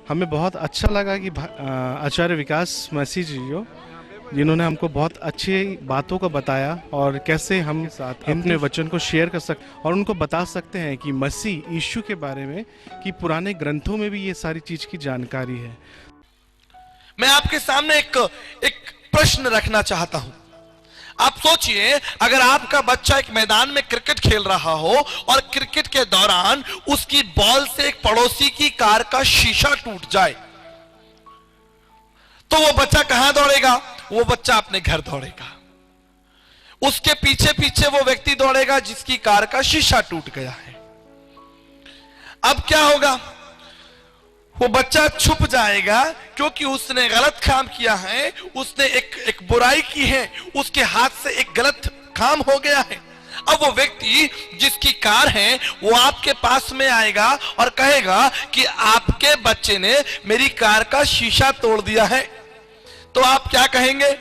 हमें बहुत अच्छा लगा कि आचार्य विकास मसीह जी जो जिन्होंने हमको बहुत अच्छी बातों को बताया और कैसे हम साथ अपने वचन को शेयर कर सकते और उनको बता सकते हैं कि मसीह यीशु के बारे में कि पुराने ग्रंथों में भी ये सारी चीज की जानकारी है। मैं आपके सामने एक प्रश्न रखना चाहता हूं। आप सोचिए, अगर आपका बच्चा एक मैदान में क्रिकेट खेल रहा हो और क्रिकेट के दौरान उसकी बॉल से एक पड़ोसी की कार का शीशा टूट जाए, तो वो बच्चा कहां दौड़ेगा? वो बच्चा अपने घर दौड़ेगा। उसके पीछे पीछे वो व्यक्ति दौड़ेगा जिसकी कार का शीशा टूट गया है। अब क्या होगा? वो बच्चा छुप जाएगा क्योंकि उसने गलत काम किया है, उसने एक बुराई की है, उसके हाथ से एक गलत काम हो गया है। अब वो व्यक्ति जिसकी कार है वो आपके पास में आएगा और कहेगा कि आपके बच्चे ने मेरी कार का शीशा तोड़ दिया है। तो आप क्या कहेंगे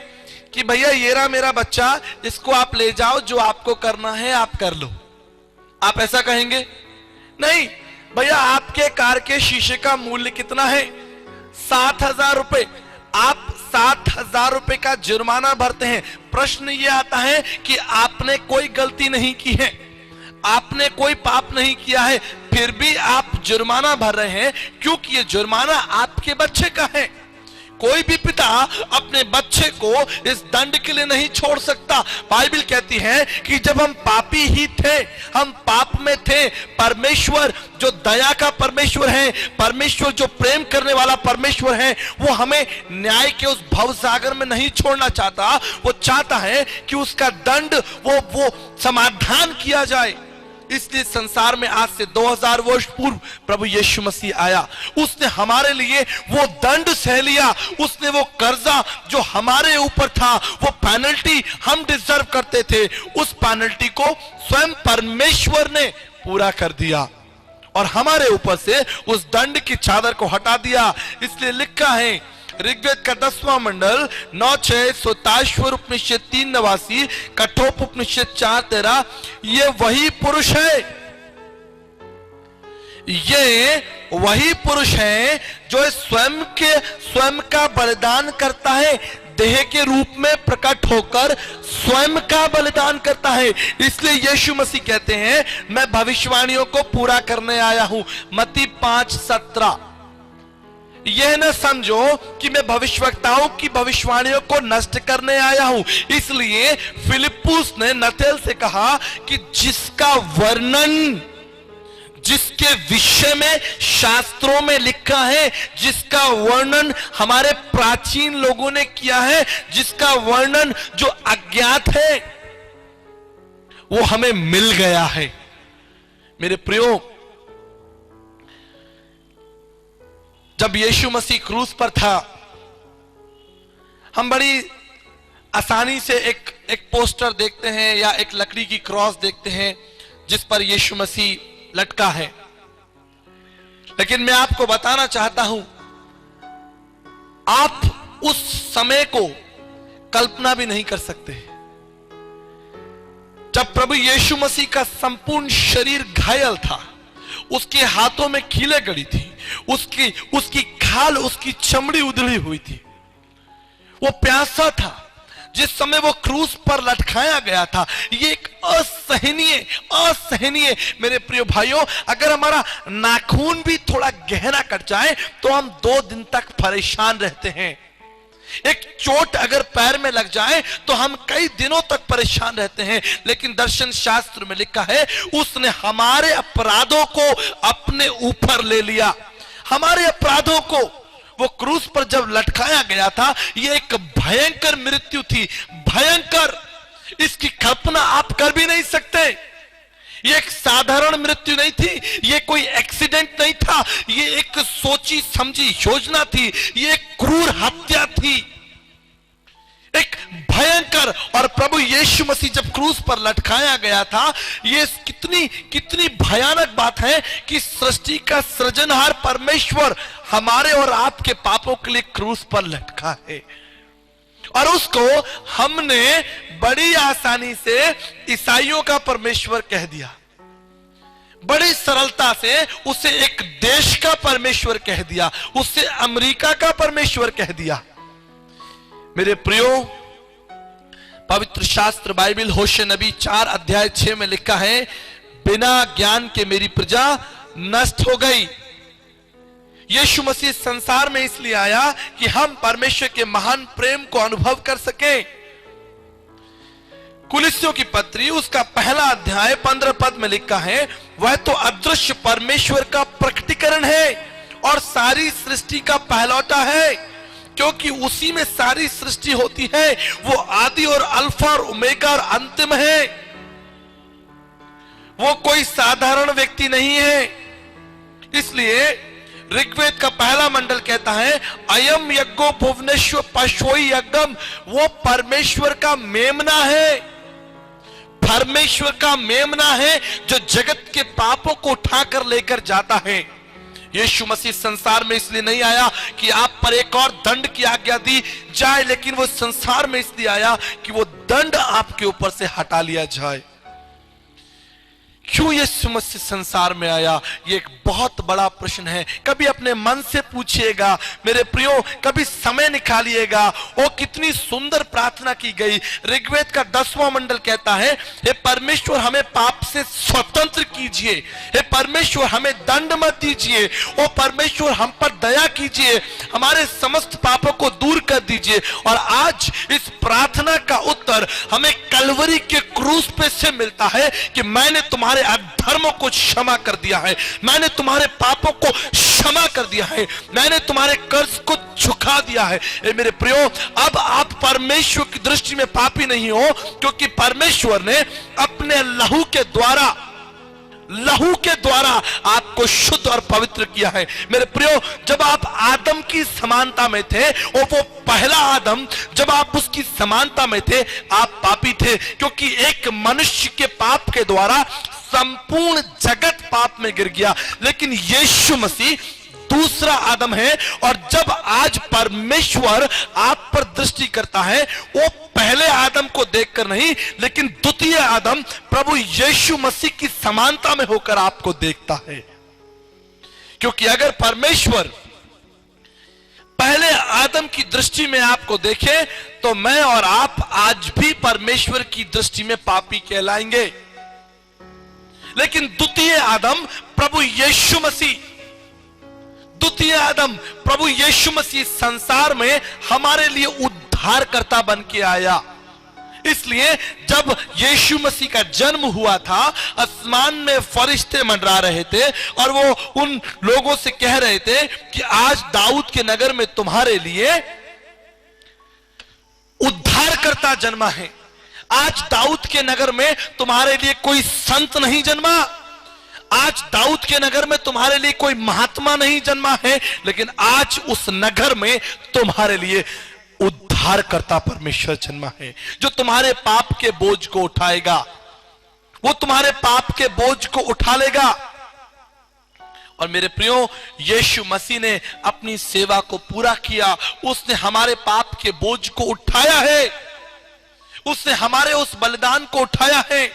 कि भैया ये रहा मेरा बच्चा, इसको आप ले जाओ, जो आपको करना है आप कर लो। आप ऐसा कहेंगे? नहीं भैया, आपके कार के शीशे का मूल्य कितना है? 7,000 रुपए। आप 7,000 रुपए का जुर्माना भरते हैं। प्रश्न ये आता है कि आपने कोई गलती नहीं की है, आपने कोई पाप नहीं किया है, फिर भी आप जुर्माना भर रहे हैं क्योंकि ये जुर्माना आपके बच्चे का है। कोई भी पिता अपने बच्चे को इस दंड के लिए नहीं छोड़ सकता। बाइबल कहती है कि जब हम पापी ही थे, हम पाप में थे, परमेश्वर जो दया का परमेश्वर है, परमेश्वर जो प्रेम करने वाला परमेश्वर है, वो हमें न्याय के उस भवसागर में नहीं छोड़ना चाहता। वो चाहता है कि उसका दंड वो समाधान किया जाए। इसलिए संसार में आज से 2000 वर्ष पूर्व प्रभु यीशु मसीह आया। उसने हमारे लिए वो दंड सह लिया, उसने वो कर्जा जो हमारे ऊपर था, वो पेनल्टी हम डिजर्व करते थे, उस पेनल्टी को स्वयं परमेश्वर ने पूरा कर दिया और हमारे ऊपर से उस दंड की चादर को हटा दिया। इसलिए लिखा है ऋग्वेद का 10वां मंडल 9:6, सोताश्वर उपनिषद 3:89, कठोप उपनिषद 4:13, ये वही पुरुष है, ये वही पुरुष है जो स्वयं का बलिदान करता है, देह के रूप में प्रकट होकर स्वयं का बलिदान करता है। इसलिए यीशु मसीह कहते हैं मैं भविष्यवाणियों को पूरा करने आया हूं। मत्ती 5:17। यह न समझो कि मैं भविष्यवक्ताओं की भविष्यवाणियों को नष्ट करने आया हूं। इसलिए फिलिप्पुस ने नथेल से कहा कि जिसका वर्णन, जिसके विषय में शास्त्रों में लिखा है, जिसका वर्णन हमारे प्राचीन लोगों ने किया है, जिसका वर्णन जो अज्ञात है, वो हमें मिल गया है। मेरे प्रियो, जब यीशु मसीह क्रूस पर था, हम बड़ी आसानी से एक पोस्टर देखते हैं या एक लकड़ी की क्रॉस देखते हैं जिस पर यीशु मसीह लटका है। लेकिन मैं आपको बताना चाहता हूं, आप उस समय को कल्पना भी नहीं कर सकते जब प्रभु यीशु मसीह का संपूर्ण शरीर घायल था, उसके हाथों में कीलें गड़ी थी, उसकी खाल, उसकी चमड़ी उधड़ी हुई थी, वो प्यासा था। जिस समय वो क्रूस पर लटकाया गया था, ये एक असहनीय मेरे प्रिय भाइयों, अगर हमारा नाखून भी थोड़ा गहरा कट जाए तो हम 2 दिन तक परेशान रहते हैं। एक चोट अगर पैर में लग जाए तो हम कई दिनों तक परेशान रहते हैं। लेकिन दर्शन शास्त्र में लिखा है उसने हमारे अपराधों को अपने ऊपर ले लिया। हमारे अपराधों को वो क्रूस पर जब लटकाया गया था, ये एक भयंकर मृत्यु थी, भयंकर। इसकी कल्पना आप कर भी नहीं सकते। ये एक साधारण मृत्यु नहीं थी, ये कोई एक्सीडेंट नहीं था, ये एक सोची समझी योजना थी, ये एक क्रूर हत्या थी, एक भयंकर। और प्रभु यीशु मसीह जब क्रूस पर लटकाया गया था, ये कितनी भयानक बात है कि सृष्टि का सृजनहार परमेश्वर हमारे और आपके पापों के लिए क्रूस पर लटका है और उसको हमने बड़ी आसानी से ईसाइयों का परमेश्वर कह दिया। बड़ी सरलता से उसे एक देश का परमेश्वर कह दिया, उसे अमेरिका का परमेश्वर कह दिया। मेरे प्रियो, पवित्र शास्त्र बाइबल होशे नबी 4 अध्याय 6 में लिखा है, बिना ज्ञान के मेरी प्रजा नष्ट हो गई। यीशु मसीह संसार में इसलिए आया कि हम परमेश्वर के महान प्रेम को अनुभव कर सकें। कुलिस्सियों की पत्री उसका पहला अध्याय 15 पद में लिखा है, वह तो अदृश्य परमेश्वर का प्रकटीकरण है और सारी सृष्टि का पहलौठा है, क्योंकि उसी में सारी सृष्टि होती है। वो आदि और अल्फा और ओमेगा और अंतिम है। वो कोई साधारण व्यक्ति नहीं है। इसलिए ऋग्वेद का पहला मंडल कहता है, अयम यज्ञो भुवनेश्वर पशोई यज्ञम, वो परमेश्वर का मेमना है। परमेश्वर का मेमना है जो जगत के पापों को उठाकर लेकर जाता है। यीशु मसीह संसार में इसलिए नहीं आया कि आप पर एक और दंड की आज्ञा दी जाए, लेकिन वो संसार में इसलिए आया कि वो दंड आपके ऊपर से हटा लिया जाए। क्यों यीशु मसीह संसार में आया? ये एक बहुत बड़ा प्रश्न है। कभी अपने मन से पूछिएगा मेरे प्रियो, कभी समय निकालिएगा। ओ कितनी सुंदर प्रार्थना की गई। ऋग्वेद का 10वां मंडल कहता है, हे परमेश्वर हमें पाप से स्वतंत्र कीजिए, हे परमेश्वर हमें दंड मत दीजिए, ओ परमेश्वर हम पर दया कीजिए, हमारे समस्त पापों को दूर कर दीजिए। और आज इस प्रार्थना का उत्तर हमें कलवरी के क्रूस पे से मिलता है कि मैंने तुम्हारे अधर्मों को क्षमा कर दिया है, मैंने तुम्हारे पापों को क्षमा कर दिया है, मैंने तुम्हारे कर्ज को झुका दिया है। ए मेरे प्रियो, अब आप परमेश्वर की दृष्टि में पापी नहीं हो, क्योंकि परमेश्वर ने अपने लहू के द्वारा आपको शुद्ध और पवित्र किया है। मेरे प्रियो, जब आप आदम की समानता में थे, और वो पहला आदम, जब आप उसकी समानता में थे, आप पापी थे, क्योंकि एक मनुष्य के पाप के द्वारा संपूर्ण जगत पाप में गिर गया। लेकिन यीशु मसीह दूसरा आदम है, और जब आज परमेश्वर आप पर दृष्टि करता है, वो पहले आदम को देखकर नहीं, लेकिन द्वितीय आदम प्रभु यीशु मसीह की समानता में होकर आपको देखता है। क्योंकि अगर परमेश्वर पहले आदम की दृष्टि में आपको देखे, तो मैं और आप आज भी परमेश्वर की दृष्टि में पापी कहलाएंगे। लेकिन द्वितीय आदम प्रभु यीशु मसीह संसार में हमारे लिए उद्धारकर्ता बन के आया। इसलिए जब यीशु मसीह का जन्म हुआ था, आसमान में फरिश्ते मंडरा रहे थे और वो उन लोगों से कह रहे थे कि आज दाऊद के नगर में तुम्हारे लिए उद्धारकर्ता जन्मा है। आज दाऊद के नगर में तुम्हारे लिए कोई संत नहीं जन्मा, आज दाऊद के नगर में तुम्हारे लिए कोई महात्मा नहीं जन्मा है, लेकिन आज उस नगर में तुम्हारे लिए उद्धारकर्ता परमेश्वर जन्मा है, जो तुम्हारे पाप के बोझ को उठाएगा। वो तुम्हारे पाप के बोझ को उठा लेगा। और मेरे प्रियो, यीशु मसीह ने अपनी सेवा को पूरा किया। उसने हमारे पाप के बोझ को उठाया है, उसने हमारे उस बलिदान को उठाया है।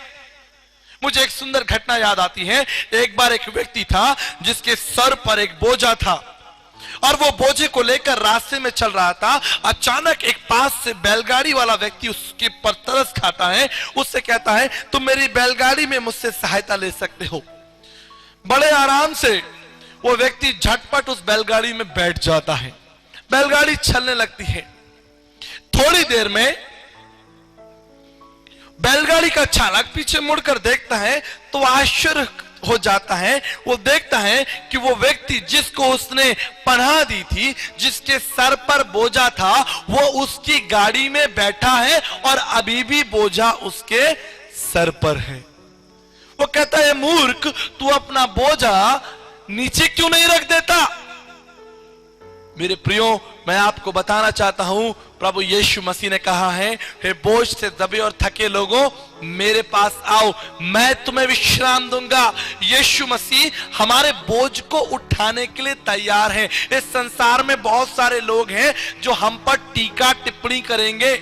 मुझे एक सुंदर घटना याद आती है। एक बार एक व्यक्ति था जिसके सर पर एक बोझा था, और वो बोझे को लेकर रास्ते में चल रहा था। अचानक एक पास से बैलगाड़ी वाला व्यक्ति उसके पर तरस खाता है, उससे कहता है, तुम मेरी बैलगाड़ी में मुझसे सहायता ले सकते हो। बड़े आराम से वो व्यक्ति झटपट उस बैलगाड़ी में बैठ जाता है। बैलगाड़ी चलने लगती है। थोड़ी देर में बैलगाड़ी का चालक पीछे मुड़कर देखता है तो आश्चर्य हो जाता है। वो देखता है कि वो व्यक्ति जिसको उसने पनाह दी थी, जिसके सर पर बोझा था, वो उसकी गाड़ी में बैठा है और अभी भी बोझा उसके सर पर है। वो कहता है, मूर्ख, तू अपना बोझा नीचे क्यों नहीं रख देता? मेरे प्रियो, मैं आपको बताना चाहता हूं, प्रभु यीशु मसीह ने कहा है, हे बोझ से दबे और थके लोगों, मेरे पास आओ, मैं तुम्हें विश्राम दूंगा। यीशु मसीह हमारे बोझ को उठाने के लिए तैयार है। इस संसार में बहुत सारे लोग हैं जो हम पर टीका टिप्पणी करेंगे,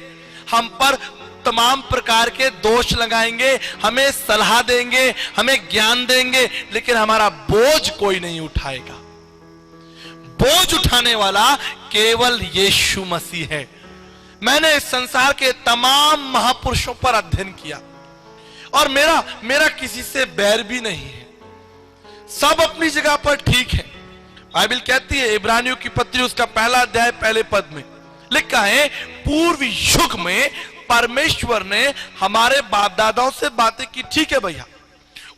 हम पर तमाम प्रकार के दोष लगाएंगे, हमें सलाह देंगे, हमें ज्ञान देंगे, लेकिन हमारा बोझ कोई नहीं उठाएगा। बोझ उठाने वाला केवल यीशु मसीह है। मैंने इस संसार के तमाम महापुरुषों पर अध्ययन किया और मेरा किसी से बैर भी नहीं है, सब अपनी जगह पर ठीक है। बाइबल कहती है, इब्रानियों की पत्री उसका पहला अध्याय पहले पद में लिखा है, पूर्व युग में परमेश्वर ने हमारे बाप दादाओं से बातें की, ठीक है भैया,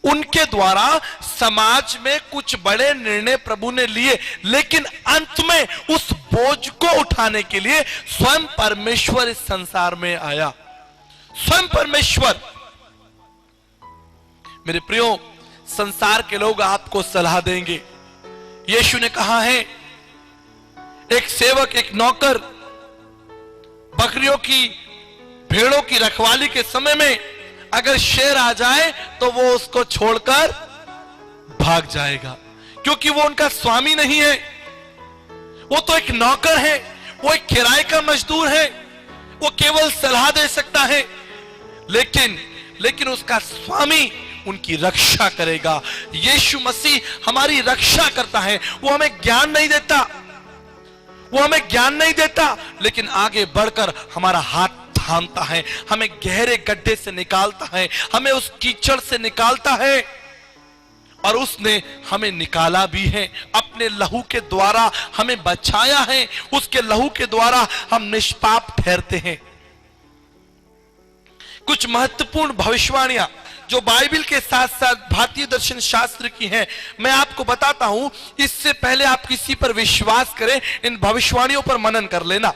उनके द्वारा समाज में कुछ बड़े निर्णय प्रभु ने लिए, लेकिन अंत में उस बोझ को उठाने के लिए स्वयं परमेश्वर इस संसार में आया। स्वयं परमेश्वर। मेरे प्रियो, संसार के लोग आपको सलाह देंगे। यीशु ने कहा है, एक सेवक, एक नौकर बकरियों की, भेड़ों की रखवाली के समय में अगर शेर आ जाए तो वो उसको छोड़कर भाग जाएगा, क्योंकि वो उनका स्वामी नहीं है, वो तो एक नौकर है, वो एक किराए का मजदूर है, वो केवल सलाह दे सकता है, लेकिन उसका स्वामी उनकी रक्षा करेगा। यीशु मसीह हमारी रक्षा करता है। वो हमें ज्ञान नहीं देता, लेकिन आगे बढ़कर हमारा हाथ थामता है, हमें गहरे गड्ढे से निकालता है, हमें उस कीचड़ से निकालता है, और उसने हमें निकाला भी है। अपने लहू के द्वारा हमें बचाया है, उसके लहू के द्वारा हम निष्पाप ठहरते हैं। कुछ महत्वपूर्ण भविष्यवाणियां जो बाइबल के साथ साथ भारतीय दर्शन शास्त्र की हैं, मैं आपको बताता हूं। इससे पहले आप किसी पर विश्वास करें, इन भविष्यवाणियों पर मनन कर लेना।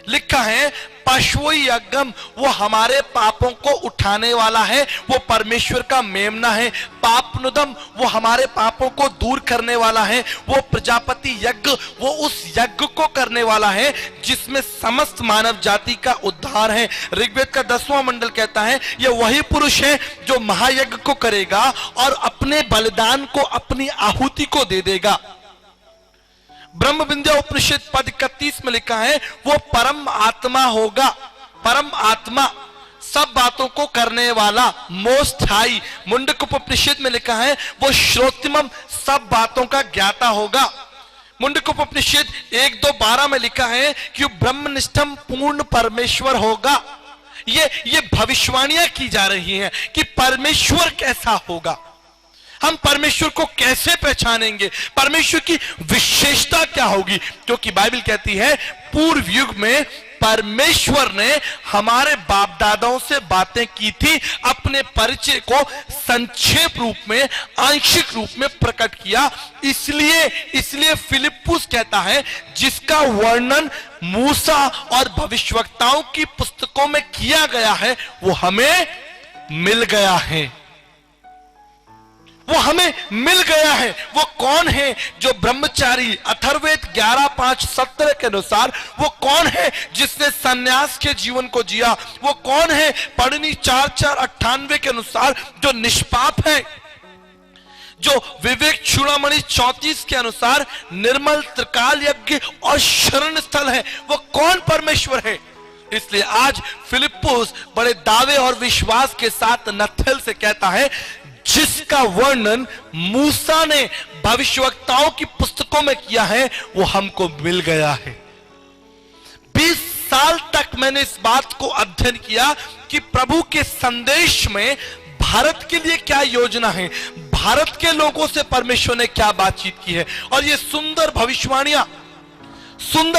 लिखा है, पशुई यज्ञम वो हमारे पापों को उठाने वाला है, वो परमेश्वर का मेमना है। पापनुदम वो हमारे पापों को दूर करने वाला है। वो प्रजापति यज्ञ वो उस यज्ञ को करने वाला है जिसमें समस्त मानव जाति का उद्धार है। ऋग्वेद का 10वां मंडल कहता है, ये वही पुरुष है जो महायज्ञ को करेगा और अपने बलिदान को, अपनी आहुति को दे देगा। ब्रह्म विद्या उपनिषद पद 31 में लिखा है, वो परम आत्मा होगा। परम आत्मा सब बातों को करने वाला, मोस्ट हाई। मुंडक उपनिषद में लिखा है, वो श्रोतिमम सब बातों का ज्ञाता होगा। मुंडक उपनिषद 1:2-12 में लिखा है कि ब्रह्मनिष्ठम पूर्ण परमेश्वर होगा। ये भविष्यवाणियां की जा रही हैं कि परमेश्वर कैसा होगा, हम परमेश्वर को कैसे पहचानेंगे, परमेश्वर की विशेषता क्या होगी। क्योंकि बाइबल कहती है, पूर्व युग में परमेश्वर ने हमारे बाप दादाओं से बातें की थी, अपने परिचय को संक्षेप रूप में, आंशिक रूप में प्रकट किया। इसलिए फिलिप्पुस कहता है, जिसका वर्णन मूसा और भविष्यवक्ताओं की पुस्तकों में किया गया है, वो हमें मिल गया है। वो हमें मिल गया है। वो कौन है जो ब्रह्मचारी, अथर्ववेद 11:5-17 के अनुसार वो कौन है जिसने सन्यास के जीवन को जिया। वो कौन है पढ़नी 4:4-98 के अनुसार जो निष्पाप है, जो विवेक चूड़ामणि 34 के अनुसार निर्मल, त्रिकाल यज्ञ और शरण स्थल है। वो कौन परमेश्वर है। इसलिए आज फिलिप्पुस बड़े दावे और विश्वास के साथ नथेल से कहता है, जिसका वर्णन मूसा ने भविष्यवक्ताओं की पुस्तकों में किया है, वो हमको मिल गया है। 20 साल तक मैंने इस बात को अध्ययन किया कि प्रभु के संदेश में भारत के लिए क्या योजना है, भारत के लोगों से परमेश्वर ने क्या बातचीत की है। और ये सुंदर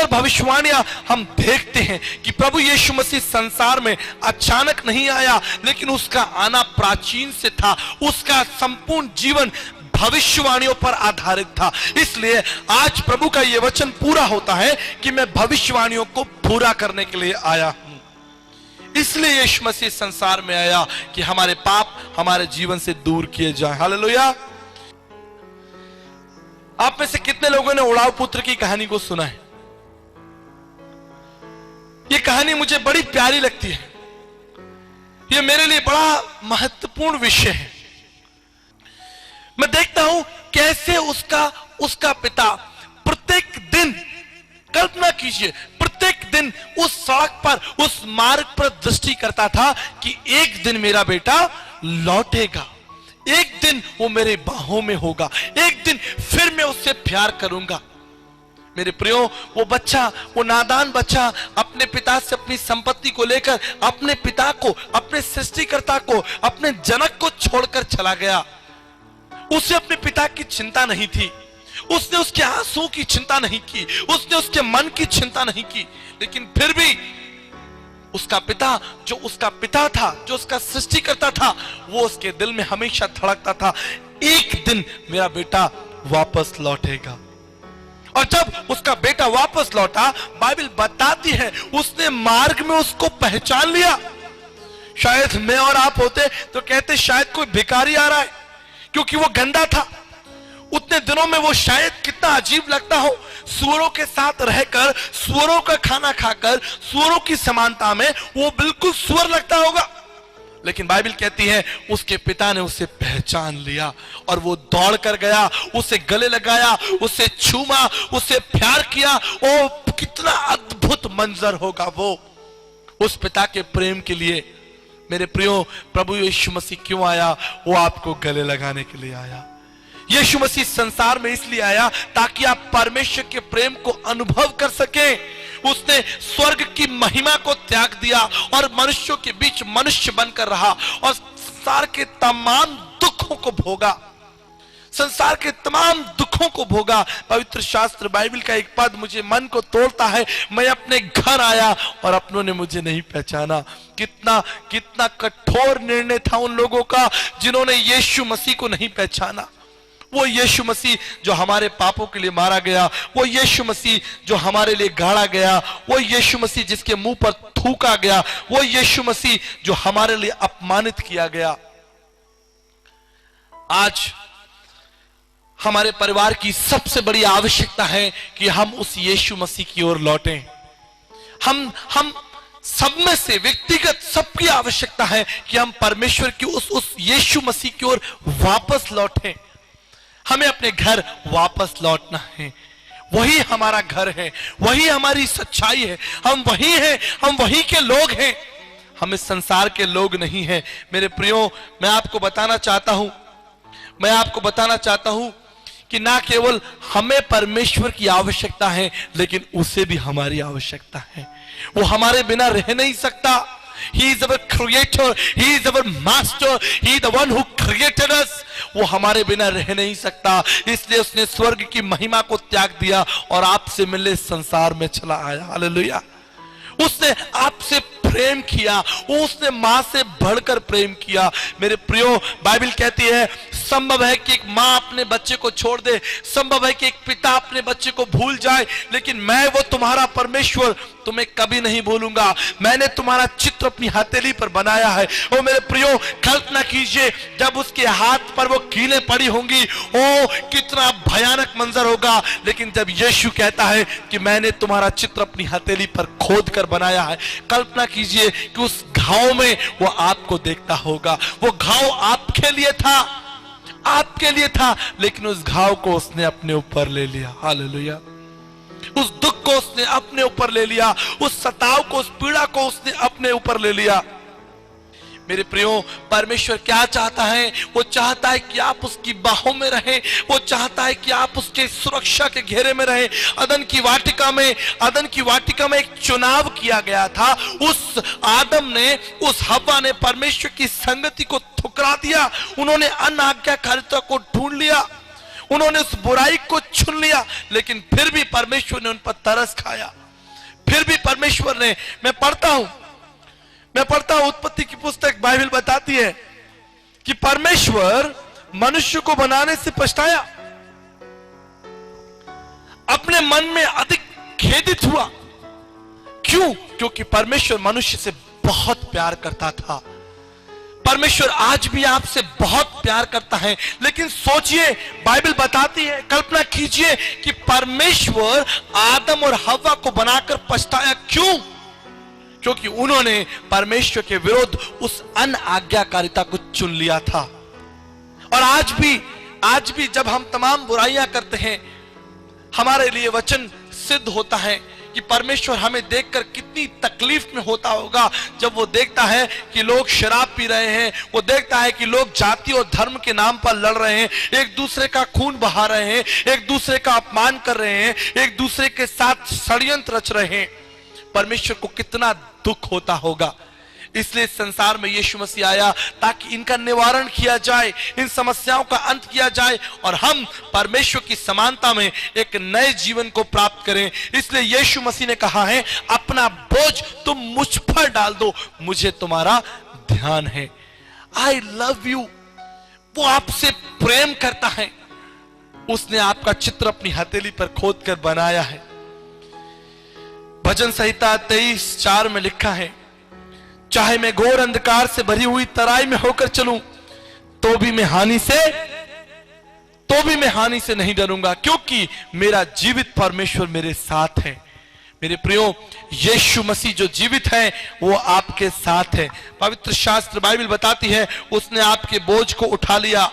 भविष्यवाणियां हम देखते हैं कि प्रभु यीशु मसीह संसार में अचानक नहीं आया, लेकिन उसका आना प्राचीन से था। उसका संपूर्ण जीवन भविष्यवाणियों पर आधारित था। इसलिए आज प्रभु का यह वचन पूरा होता है कि मैं भविष्यवाणियों को पूरा करने के लिए आया हूं। इसलिए यीशु मसीह संसार में आया कि हमारे पाप हमारे जीवन से दूर किए जाए। हालेलुया। आप में से कितने लोगों ने उड़ाव पुत्र की कहानी को सुना है? ये कहानी मुझे बड़ी प्यारी लगती है। ये मेरे लिए बड़ा महत्वपूर्ण विषय है। मैं देखता हूं कैसे उसका पिता प्रत्येक दिन, कल्पना कीजिए, प्रत्येक दिन दिन उस सड़क पर, उस मार्ग पर दृष्टि करता था कि एक दिन मेरा बेटा लौटेगा, एक दिन वो मेरे बाहों में होगा, एक दिन फिर मैं उससे प्यार करूंगा। मेरे प्रियो, वो बच्चा, वो नादान बच्चा अपने पिता से अपनी संपत्ति को लेकर अपने पिता को, अपने सृष्टिकर्ता को, अपने जनक को छोड़कर चला गया। उसे अपने पिता की चिंता नहीं थी, उसने उसके आंसू की चिंता नहीं की, उसने उसके मन की चिंता नहीं की, लेकिन फिर भी उसका पिता, जो उसका पिता था, जो उसका सृष्टिकर्ता था, वो उसके दिल में हमेशा धड़कता था, एक दिन मेरा बेटा वापस लौटेगा। और जब उसका बेटा वापस लौटा, बाइबल बताती है उसने मार्ग में उसको पहचान लिया। शायद मैं और आप होते तो कहते शायद कोई भिखारी आ रहा है, क्योंकि वो गंदा था। उतने दिनों में वो शायद कितना अजीब लगता हो, सूअरों के साथ रहकर, सूअरों का खाना खाकर, सूअरों की समानता में वो बिल्कुल सूअर लगता होगा। लेकिन बाइबल कहती है उसके पिता ने उसे पहचान लिया और वो दौड़ कर गया, उसे गले लगाया, उसे छूमा, उसे प्यार किया। ओ कितना अद्भुत मंजर होगा वो उस पिता के प्रेम के लिए। मेरे प्रियो, प्रभु यीशु मसीह क्यों आया? वो आपको गले लगाने के लिए आया। यीशु मसीह संसार में इसलिए आया ताकि आप परमेश्वर के प्रेम को अनुभव कर सकें। उसने स्वर्ग की महिमा को त्याग दिया और मनुष्यों के बीच मनुष्य बनकर रहा और संसार के तमाम दुखों को भोगा, संसार के तमाम दुखों को भोगा। पवित्र शास्त्र बाइबल का एक पद मुझे मन को तोड़ता है, मैं अपने घर आया और अपनों ने मुझे नहीं पहचाना। कितना कितना कठोर निर्णय था उन लोगों का जिन्होंने यीशु मसीह को नहीं पहचाना। वो यीशु मसीह जो हमारे पापों के लिए मारा गया, वो यीशु मसीह जो हमारे लिए गाड़ा गया, वो यीशु मसीह जिसके मुंह पर थूका गया, वो यीशु मसीह जो हमारे लिए अपमानित किया गया। आज हमारे परिवार की सबसे बड़ी आवश्यकता है कि हम उस यीशु मसीह की ओर लौटें। हम सब में से व्यक्तिगत सबकी आवश्यकता है कि हम परमेश्वर की उस यीशु मसीह की ओर वापस लौटें। हमें अपने घर वापस लौटना है। वही हमारा घर है, वही हमारी सच्चाई है, हम वही हैं, हम वही के लोग हैं, हम इस संसार के लोग नहीं हैं। मेरे प्रियो, मैं आपको बताना चाहता हूं कि ना केवल हमें परमेश्वर की आवश्यकता है, लेकिन उसे भी हमारी आवश्यकता है। वो हमारे बिना रह नहीं सकता। He is our creator, he is our master, he is the one who created us. वो हमारे बिना रह नहीं सकता, इसलिए उसने स्वर्ग की महिमा को त्याग दिया और आपसे मिलने संसार में चला आया। हालेलुया। उसने आपसे प्रेम किया, उसने मां से बढ़कर प्रेम किया। मेरे प्रियो, बाइबल कहती है संभव है कि एक मां अपने बच्चे को छोड़ दे, संभव है कि एक पिता अपने बच्चे को भूल जाए, लेकिन मैं वो तुम्हारा परमेश्वर तुम्हें कभी नहीं भूलूंगा। मैंने तुम्हारा चित्र अपनी हथेली पर बनाया है। ओ मेरे प्रियो, कल्पना कीजिए जब उसके हाथ पर वो कीलें पड़ी होंगी, ओ कितना भयानक मंजर होगा। लेकिन जब यीशु कहता है कि मैंने तुम्हारा चित्र अपनी हथेली पर खोद कर बनाया है, कल्पना कीजिए कि उस घाव में वो आपको देखता होगा। वो घाव आपके लिए था, आपके लिए था, लेकिन उस घाव को उसने अपने ऊपर ले लिया। हालेलुया। उस दुख को उसने अपने ऊपर ले लिया, उस सताव को, उस पीड़ा को उसने अपने ऊपर ले लिया। मेरे प्रियो, परमेश्वर क्या चाहता है? वो चाहता है कि आप उसकी बाहों में रहें, वो चाहता है कि आप उसके सुरक्षा के घेरे में रहें। अदन की वाटिका में एक चुनाव किया गया था। उस आदम ने, उस हव्वा ने परमेश्वर की संगति को ठुकरा दिया। उन्होंने अनाज्ञाकारिता को ढूंढ लिया, उन्होंने उस बुराई को चुन लिया, लेकिन फिर भी परमेश्वर ने उन पर तरस खाया। फिर भी परमेश्वर ने, मैं पढ़ता हूं उत्पत्ति की पुस्तक, बाइबल बताती है कि परमेश्वर मनुष्य को बनाने से पछताया, अपने मन में अधिक खेदित हुआ। क्यों? क्योंकि परमेश्वर मनुष्य से बहुत प्यार करता था। परमेश्वर आज भी आपसे बहुत प्यार करता है, लेकिन सोचिए, बाइबल बताती है, कल्पना कीजिए कि परमेश्वर आदम और हव्वा को बनाकर पछताया। क्यों? क्योंकि उन्होंने परमेश्वर के विरुद्ध उस अनाज्ञाकारिता को चुन लिया था। और आज भी जब हम तमाम बुराइयां करते हैं, हमारे लिए वचन सिद्ध होता है कि परमेश्वर हमें देखकर कितनी तकलीफ में होता होगा जब वो देखता है कि लोग शराब पी रहे हैं, वो देखता है कि लोग जाति और धर्म के नाम पर लड़ रहे हैं, एक दूसरे का खून बहा रहे हैं, एक दूसरे का अपमान कर रहे हैं, एक दूसरे के साथ षड्यंत्र रच रहे हैं। परमेश्वर को कितना दुख होता होगा। इसलिए संसार में यीशु मसीह आया ताकि इनका निवारण किया जाए, इन समस्याओं का अंत किया जाए और हम परमेश्वर की समानता में एक नए जीवन को प्राप्त करें। इसलिए यीशु मसीह ने कहा है, अपना बोझ तुम मुझ पर डाल दो, मुझे तुम्हारा ध्यान है। I love you. वो आपसे प्रेम करता है। उसने आपका चित्र अपनी हथेली पर खोद कर बनाया है। भजन संहिता 23:4 में लिखा है, चाहे मैं घोर अंधकार से भरी हुई तराई में होकर चलूं तो भी मैं हानि से नहीं डरूंगा, क्योंकि मेरा जीवित परमेश्वर मेरे साथ है। मेरे प्रियो, यीशु मसीह जो जीवित है वो आपके साथ है। पवित्र शास्त्र बाइबल बताती है उसने आपके बोझ को उठा लिया।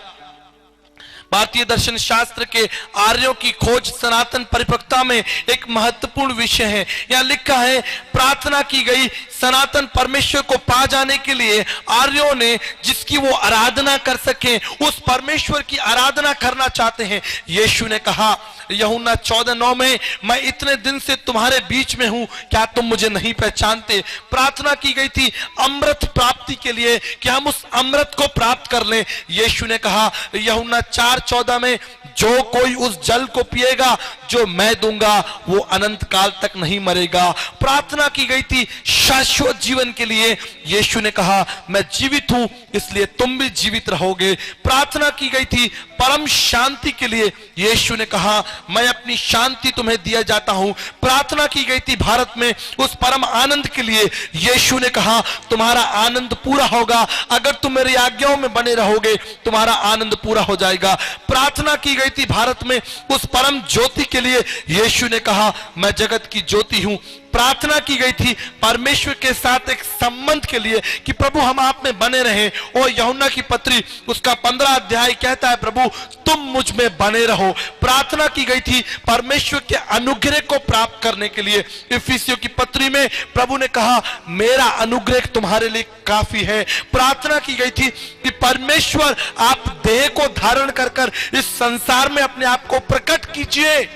भारतीय दर्शन शास्त्र के आर्यों की खोज सनातन परिपक्वता में एक महत्वपूर्ण विषय है। यहां लिखा है, प्रार्थना की गई सनातन परमेश्वर को पा जाने के लिए आर्यों ने जिसकी वो आराधना कर सके, उस परमेश्वर की आराधना करना चाहते हैं। यीशु ने कहा यूहन्ना 14:9 में, मैं इतने दिन से तुम्हारे बीच में हूं, क्या तुम मुझे नहीं पहचानते। प्रार्थना की गई थी अमृत प्राप्ति के लिए कि हम उस अमृत को प्राप्त कर लें। यीशु ने कहा यूहन्ना 4:14 में, जो कोई उस जल को पिएगा जो मैं दूंगा वो अनंत काल तक नहीं मरेगा। प्रार्थना की गई थी शाश्वत जीवन के लिए। यीशु ने कहा मैं जीवित हूं इसलिए तुम भी जीवित रहोगे। प्रार्थना की गई थी परम शांति के लिए। यीशु ने कहा मैं अपनी शांति तुम्हें दिया जाता हूं। प्रार्थना की गई थी भारत में उस परम आनंद के लिए। यीशु ने कहा तुम्हारा आनंद पूरा होगा, अगर तुम मेरी आज्ञाओं में बने रहोगे तुम्हारा आनंद पूरा हो जाएगा। प्रार्थना की गई थी भारत में उस परम ज्योति के लिए। यीशु ने कहा मैं जगत की ज्योति हूं। प्रार्थना की गई थी परमेश्वर के साथ एक संबंध के लिए कि प्रभु हम आप में बने रहें। और यूहन्ना की पत्री उसका 15 अध्याय कहता है प्रभु तुम मुझ में बने रहो। प्रार्थना की गई थी परमेश्वर के अनुग्रह को प्राप्त करने के लिए। इफिसियों की पत्री में प्रभु ने कहा मेरा अनुग्रह तुम्हारे लिए काफी है। प्रार्थना की गई थी कि परमेश्वर आप देह को धारण कर इस संसार में अपने आप को प्रकट कीजिए।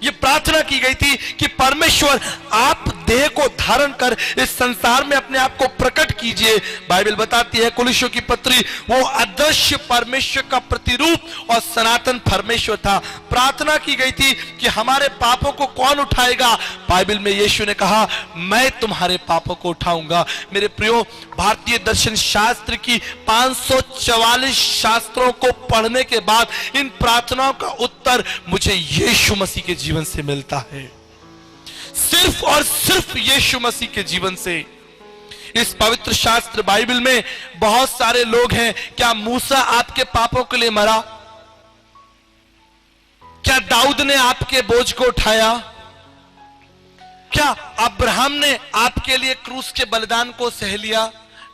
ये प्रार्थना की गई थी कि परमेश्वर आप देह को धारण कर इस संसार में अपने आप को प्रकट कीजिए। बाइबल बताती है कुलिस्सियों की पत्री वो अदृश्य परमेश्वर का प्रतिरूप और सनातन परमेश्वर था। प्रार्थना की गई थी कि हमारे पापों को कौन उठाएगा। बाइबल में यीशु ने कहा मैं तुम्हारे पापों को उठाऊंगा। मेरे प्रियो, भारतीय दर्शन शास्त्र की 544 शास्त्रों को पढ़ने के बाद इन प्रार्थनाओं का उत्तर मुझे यीशु मसीह के जीवन से मिलता है, सिर्फ और सिर्फ यीशु मसीह के जीवन से। इस पवित्र शास्त्र बाइबल में बहुत सारे लोग हैं। क्या मूसा आपके पापों के लिए मरा? क्या दाऊद ने आपके बोझ को उठाया? क्या अब्राहम ने आपके लिए क्रूस के बलिदान को सह लिया?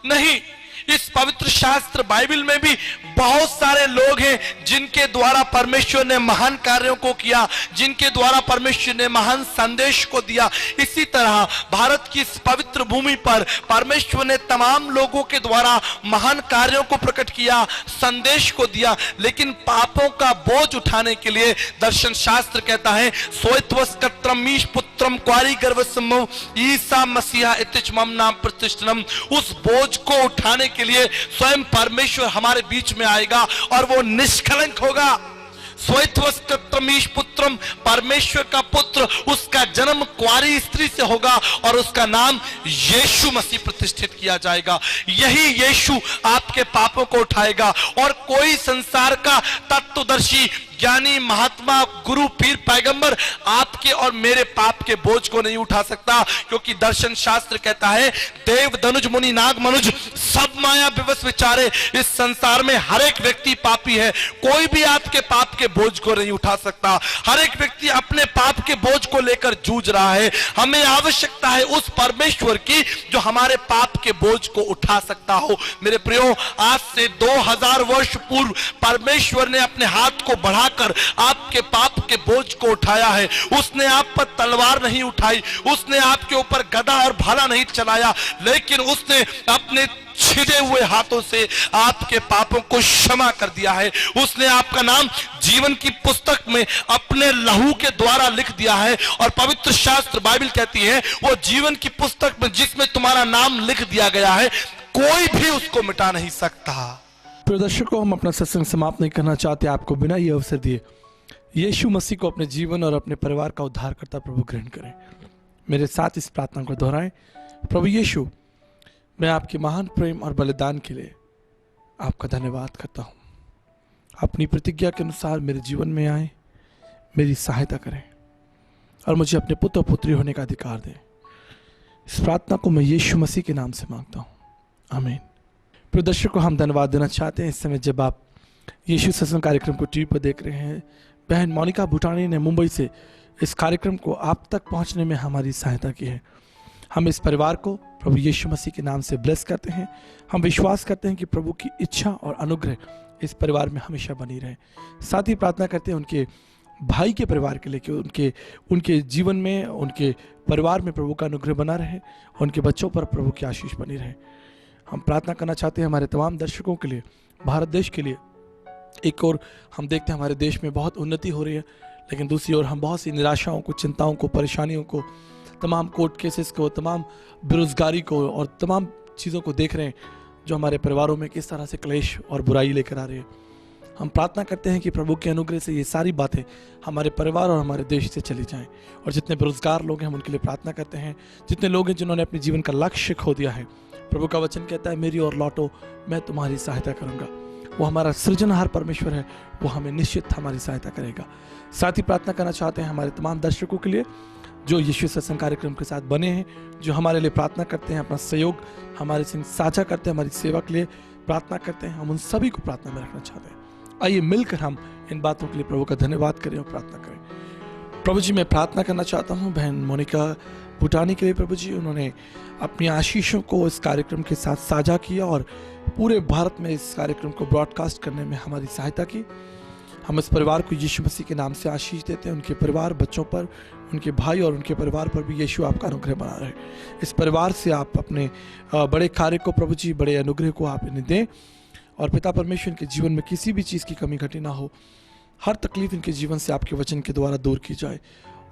नहीं। इस पवित्र शास्त्र बाइबल में भी बहुत सारे लोग हैं जिनके द्वारा परमेश्वर ने महान कार्यों को किया, जिनके द्वारा परमेश्वर ने महान संदेश को दिया। इसी तरह भारत की इस पवित्र भूमि पर परमेश्वर ने तमाम लोगों के द्वारा महान कार्यों को प्रकट किया, संदेश को दिया। लेकिन पापों का बोझ उठाने के लिए दर्शन शास्त्र कहता है सोइत्वस्कत्रमीश पुत्रम क्वारी गर्भसम्मो ईसा मसीहा इतिच मम नाम प्रतिष्ठनम। उस बोझ को उठाने के लिए स्वयं परमेश्वर हमारे बीच में आएगा और वो निष्कलंक होगा। स्वयत्वस्कत्रमीश पुत्रम, परमेश्वर का पुत्र, उसका जन्म कुंवारी स्त्री से होगा और उसका नाम यीशु मसीह प्रतिष्ठित किया जाएगा। यही यीशु आपके पापों को उठाएगा और कोई संसार का तत्वदर्शी ज्ञानी महात्मा गुरु पीर पैगंबर आपके और मेरे पाप के बोझ को नहीं उठा सकता, क्योंकि दर्शन शास्त्र कहता है देव धनुज मुनि नाग मनुज सब माया विवश विचारे। इस संसार में हर एक व्यक्ति पापी है, कोई भी आपके पाप के बोझ को नहीं उठा सकता। हर एक व्यक्ति अपने पाप के बोझ को लेकर जूझ रहा है। हमें आवश्यकता है उस परमेश्वर की जो हमारे पाप के बोझ को उठा सकता हो। मेरे प्रियो, आज से 2000 वर्ष पूर्व परमेश्वर ने अपने हाथ को बढ़ाकर आपके पाप के बोझ को उठाया है। उसने आप पर तलवार नहीं उठाई, उसने आपके ऊपर गदा और भाला नहीं चलाया, लेकिन उसने अपने छिदे हुए हाथों से आपके पापों को क्षमा कर दिया है। उसने आपका नाम जीवन की पुस्तक में अपने लहू के द्वारा लिख दिया है। और पवित्र शास्त्र बाइबल कहती है वो जीवन की पुस्तक में जिसमें तुम्हारा नाम लिख दिया गया है, कोई भी उसको मिटा नहीं सकता। प्रिय दर्शकों, हम अपना सत्संग समाप्त नहीं करना चाहते आपको बिना ये अवसर दिए यीशु मसीह को अपने जीवन और अपने परिवार का उद्धारकर्ता प्रभु ग्रहण करें। मेरे साथ इस प्रार्थना को दोहराएं। प्रभु यीशु, मैं आपके महान प्रेम और बलिदान के लिए आपका धन्यवाद करता हूँ। अपनी प्रतिज्ञा के अनुसार मेरे जीवन में आए, मेरी सहायता करें और मुझे अपने पुत्र पुत्री होने का अधिकार दें। इस प्रार्थना को मैं यीशु मसीह के नाम से मांगता हूँ, आमीन। प्रिय दर्शकों, हम धन्यवाद देना चाहते हैं इस समय जब आप यीशु सत्संग कार्यक्रम को टीवी पर देख रहे हैं। बहन मोनिका भूटानी ने मुंबई से इस कार्यक्रम को आप तक पहुंचने में हमारी सहायता की है। हम इस परिवार को प्रभु यीशु मसीह के नाम से ब्लेस करते हैं। हम विश्वास करते हैं कि प्रभु की इच्छा और अनुग्रह इस परिवार में हमेशा बनी रहे। साथ ही प्रार्थना करते हैं उनके भाई के परिवार के लिए कि उनके जीवन में, उनके परिवार में प्रभु का अनुग्रह बना रहे, उनके बच्चों पर प्रभु की आशीष बनी रहे। हम प्रार्थना करना चाहते हैं हमारे तमाम दर्शकों के लिए, भारत देश के लिए। एक और हम देखते हैं हमारे देश में बहुत उन्नति हो रही है, लेकिन दूसरी ओर हम बहुत सी निराशाओं को, चिंताओं को, परेशानियों को, तमाम कोर्ट केसेस को, तमाम बेरोजगारी को और तमाम चीज़ों को देख रहे हैं जो हमारे परिवारों में किस तरह से क्लेश और बुराई लेकर आ रही है। हम प्रार्थना करते हैं कि प्रभु के अनुग्रह से ये सारी बातें हमारे परिवार और हमारे देश से चली जाएं। और जितने बेरोजगार लोग हैं हम उनके लिए प्रार्थना करते हैं। जितने लोग हैं जिन्होंने अपने जीवन का लक्ष्य खो दिया है, प्रभु का वचन कहता है मेरी ओर लौटो, मैं तुम्हारी सहायता करूंगा। वो हमारा सृजनहार परमेश्वर है, वो हमें निश्चित हमारी सहायता करेगा। साथ ही प्रार्थना करना चाहते हैं हमारे तमाम दर्शकों के लिए जो यीशु सत्संग कार्यक्रम के साथ बने हैं, जो हमारे लिए प्रार्थना करते हैं, अपना सहयोग हमारे संग साझा करते हैं, हमारी सेवा के लिए प्रार्थना करते हैं। हम उन सभी को प्रार्थना में रखना चाहते हैं। आइए मिलकर हम इन बातों के लिए प्रभु का धन्यवाद करें और प्रार्थना करें। प्रभु जी, मैं प्रार्थना करना चाहता हूँ बहन मोनिका भूटानी के लिए। प्रभु जी, उन्होंने अपनी आशीषों को इस कार्यक्रम के साथ साझा किया और पूरे भारत में इस कार्यक्रम को ब्रॉडकास्ट करने में हमारी सहायता की। हम इस परिवार को यीशु मसीह के नाम से आशीष देते हैं। उनके परिवार, बच्चों पर, उनके भाई और उनके परिवार पर भी यीशु आपका अनुग्रह बना रहे। इस परिवार से आप अपने बड़े कार्य को प्रभु जी, बड़े अनुग्रह को आप इन्हें दें और पिता परमेश्वर के जीवन में किसी भी चीज़ की कमी घटी ना हो। हर तकलीफ इनके जीवन से आपके वचन के द्वारा दूर की जाए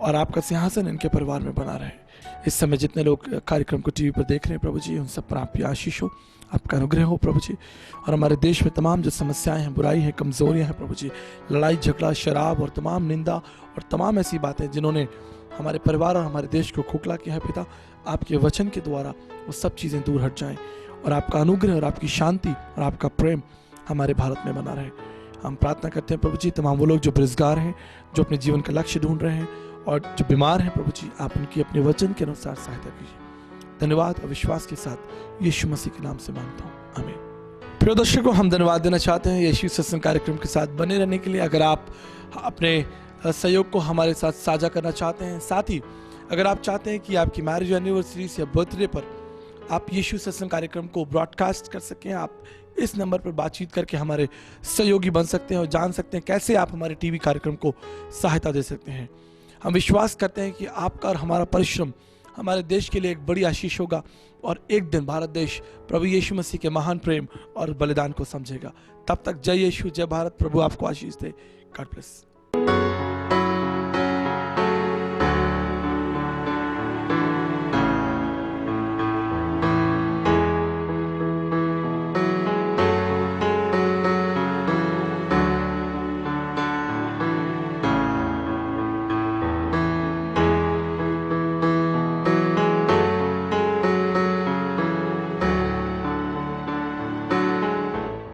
और आपका सिंहासन इनके परिवार में बना रहे। इस समय जितने लोग कार्यक्रम को टीवी पर देख रहे हैं प्रभु जी, उन सब पर आपकी आशीष हो, आपका अनुग्रह हो प्रभु जी। और हमारे देश में तमाम जो समस्याएं हैं, बुराई हैं, कमजोरियां हैं प्रभु जी, लड़ाई झगड़ा, शराब और तमाम निंदा और तमाम ऐसी बातें जिन्होंने हमारे परिवार और हमारे देश को खोखला किया है, पिता आपके वचन के द्वारा वो सब चीज़ें दूर हट जाएं और आपका अनुग्रह और आपकी शांति और आपका प्रेम हमारे भारत में बना रहे। हम प्रार्थना करते हैं प्रभु जी, तमाम वो लोग जो बेरोजगार हैं, जो अपने जीवन का लक्ष्य ढूंढ रहे हैं और जो बीमार हैं प्रभु जी, आप उनकी अपने वचन के अनुसार सहायता कीजिए। धन्यवाद और विश्वास के साथ यीशु मसीह के नाम से मांगता हूँ, आमीन। प्रिय दर्शकों, हम धन्यवाद देना चाहते हैं यीशु सत्संग कार्यक्रम के साथ बने रहने के लिए। अगर आप अपने सहयोग को हमारे साथ साझा करना चाहते हैं, साथ ही अगर आप चाहते हैं कि आपकी मैरिज एनिवर्सरी या बर्थडे पर आप यीशु सत्संग कार्यक्रम को ब्रॉडकास्ट कर सकें, आप इस नंबर पर बातचीत करके हमारे सहयोगी बन सकते हैं और जान सकते हैं कैसे आप हमारे टीवी कार्यक्रम को सहायता दे सकते हैं। हम विश्वास करते हैं कि आपका और हमारा परिश्रम हमारे देश के लिए एक बड़ी आशीष होगा और एक दिन भारत देश प्रभु यीशु मसीह के महान प्रेम और बलिदान को समझेगा। तब तक जय यीशु, जय भारत। प्रभु आपको आशीष दे। God bless.